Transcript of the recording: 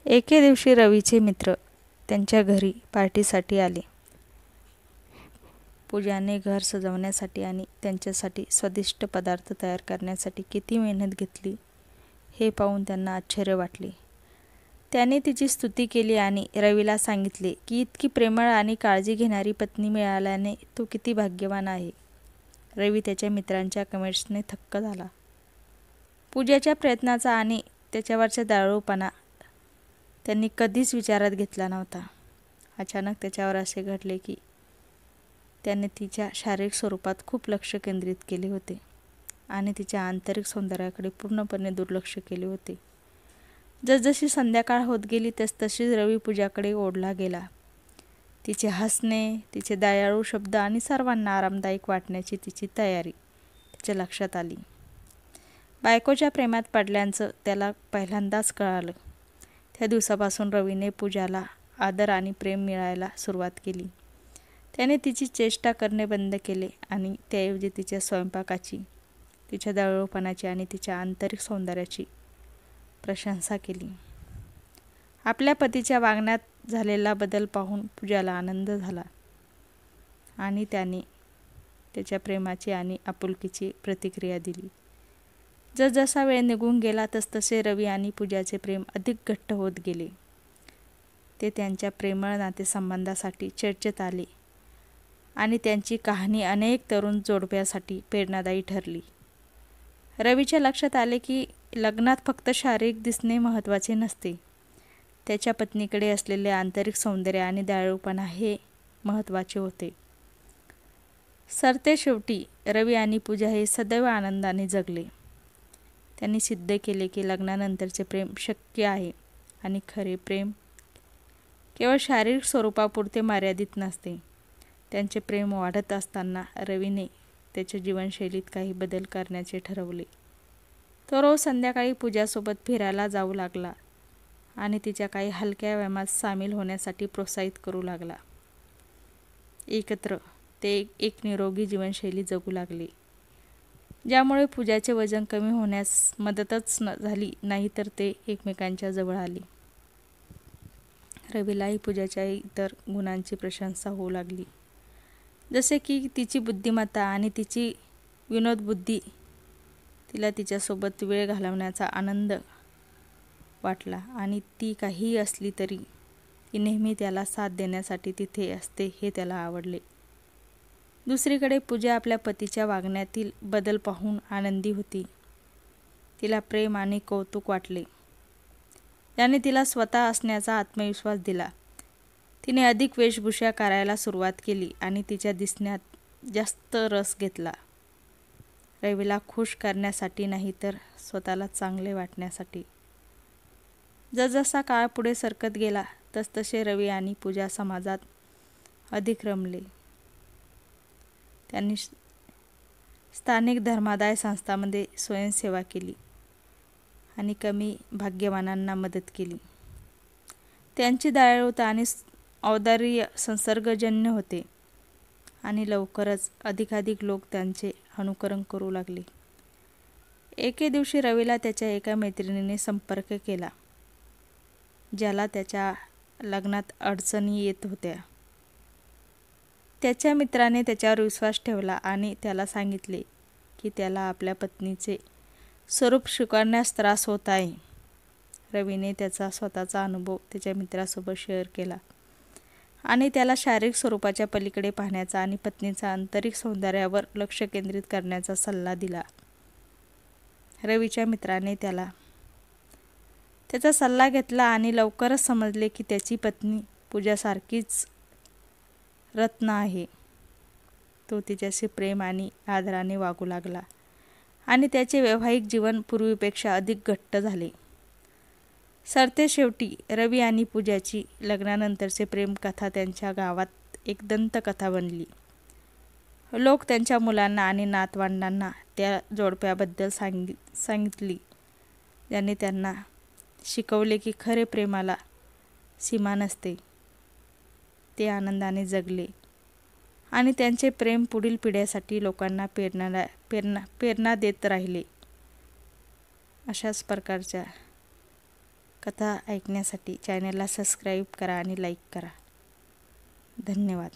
एके दिवशी रवीचे मित्र त्यांच्या घरी पार्टीसाठी आले. पूजाने घर सजवण्यासाठी आणि त्यांच्यासाठी स्वादिष्ट पदार्थ तयार करण्यासाठी किती मेहनत घेतली हे पाहून त्यांना आश्चर्य वाटले. त्याने तिची स्तुती केली आणि रवीला सांगितले की इतकी प्रेमळ आणि काळजी घेणारी पत्नी मिळाल्याने तो किती भाग्यवान आहे. रवी त्याच्या मित्रांच्या कमेंट्सने थक्क झाला. पूजाच्या प्रयत्नाचा आणि त्याच्यावरचा दयाळूपणा त्यांनी कधीच विचारात घेतला नव्हता. अचानक त्याच्यावर असे घडले की त्याने तिच्या शारीरिक स्वरूपात खूप लक्ष केंद्रित केले होते आणि तिच्या आंतरिक सौंदर्याकडे पूर्णपणे दुर्लक्ष केले होते. जसजशी संध्याकाळ होत गेली तसतशी रवी पूजाकडे ओढला गेला. तिचे हसणे, तिचे दयाळू शब्द आणि सर्वांना आरामदायक वाटण्याची तिची तयारी त्याच्या लक्षात आली. बायकोच्या प्रेमात पडल्याचं त्याला पहिल्यांदाच कळालं. त्या दिवसापासून रवीने पूजाला आदर आणि प्रेम मिळायला सुरुवात केली. त्याने तिची चेष्टा करणे बंद केले आणि त्याऐवजी तिच्या स्वयंपाकाची, तिच्या दयाळूपणाची आणि तिच्या आंतरिक सौंदर्याची प्रशंसा केली. आपल्या पतीच्या वागण्यात झालेला बदल पाहून पूजाला आनंद झाला आणि त्याने त्याच्या प्रेमाची आणि आपुलकीची प्रतिक्रिया दिली. जसजसा वेळ निघून गेला तसतसे रवी आणि पूजाचे प्रेम अधिक घट्ट होत गेले. ते त्यांच्या प्रेमळ नातेसंबंधासाठी चर्चेत आले आणि त्यांची कहाणी अनेक तरुण जोडप्यासाठी प्रेरणादायी ठरली. रवीच्या लक्षात आले की लग्नात फक्त शारीरिक दिसणे महत्त्वाचे नसते, त्याच्या पत्नीकडे असलेले आंतरिक सौंदर्य आणि दयाळूपणा हे महत्त्वाचे होते. सरतेशेवटी रवी आणि पूजा हे सदैव आनंदाने जगले. त्यांनी सिद्ध केले की लग्नानंतरचे प्रेम शक्य आहे आणि खरे प्रेम केवळ शारीरिक स्वरूपापुरते मर्यादित नसते. त्यांचे प्रेम वाढत असताना रवीने त्याच्या जीवनशैलीत काही बदल करण्याचे ठरवले. तो रोज संध्याकाळी पूजासोबत फिरायला जाऊ लागला आणि तिच्या काही हलक्या व्यायामात सामील होण्यासाठी प्रोत्साहित करू लागला. एकत्र ते एक निरोगी जीवनशैली जगू लागले, ज्यामुळे पूजाचे वजन कमी होण्यास मदतच झाली नाही तर ते एकमेकांच्या जवळ आले. रवीलाही पूजाच्या इतर गुणांची प्रशंसा होऊ लागली, जसे की तिची बुद्धिमत्ता आणि तिची विनोदबुद्धी. तिला तिच्यासोबत वेळ घालवण्याचा आनंद वाटला आणि ती काहीही असली तरी ती नेहमी त्याला साथ देण्यासाठी तिथे असते हे त्याला आवडले. दुसरीकडे पूजा आपल्या पतीच्या वागण्यातील बदल पाहून आनंदी होती. तिला प्रेम आणि कौतुक वाटले, याने तिला स्वतः असण्याचा आत्मविश्वास दिला. तिने अधिक वेशभूषा करायला सुरुवात केली आणि तिच्या दिसण्यात जास्त रस घेतला. रवीला खुश करण्यासाठी नाही तर स्वतःला चांगले वाटण्यासाठी. जसजसा काळ पुढे सरकत गेला तसतसे रवी आणि पूजा समाजात अधिक रमले. त्यांनी स्थानिक धर्मादाय संस्थांमध्ये स्वयंसेवा केली आणि कमी भाग्यवानांना मदत केली. त्यांची दयाळूता आणि औदार्य संसर्गजन्य होते आणि लवकरच अधिकाधिक लोक त्यांचे अनुकरण करू लागले. एके दिवशी रवीला त्याच्या एका मैत्रिणीने संपर्क केला, ज्याला त्याच्या लग्नात अडचणी येत होत्या. त्याच्या मित्राने त्याच्यावर विश्वास ठेवला आणि त्याला सांगितले की त्याला आपल्या पत्नीचे स्वरूप स्वीकारण्यास त्रास होत आहे. रवीने त्याचा स्वतःचा अनुभव त्याच्या मित्रासोबत शेअर केला आणि त्याला शारीरिक स्वरूपाच्या पलीकडे पाहण्याचा आणि पत्नीच्या आंतरिक सौंदर्यावर लक्ष केंद्रित करण्याचा सल्ला दिला. रवीच्या मित्राने त्याचा सल्ला घेतला आणि लवकरच समजले की त्याची पत्नी पूजासारखीच रत्न आहे. तो तिच्याशी प्रेम आणि आदराने वागू लागला आणि त्याचे वैवाहिक जीवन पूर्वीपेक्षा अधिक घट्ट झाले. सरतेशेवटी रवी आणि पूजाची लग्नानंतरचे प्रेम कथा त्यांच्या गावात एक दंतकथा बनली. लोक त्यांच्या मुलांना आणि नातवंडांना त्या जोडप्याबद्दल सांगितली, ज्याने त्यांना शिकवले की खरे प्रेमाला सीमा नसते. ते आनंदाने जगले आणि त्यांचे प्रेम पुढील पिढ्यांसाठी लोकांना प्रेरणा देत राहिले. अशाच प्रकारच्या कथा ऐकण्यासाठी चॅनलला सबस्क्राईब करा आणि लाईक करा. धन्यवाद.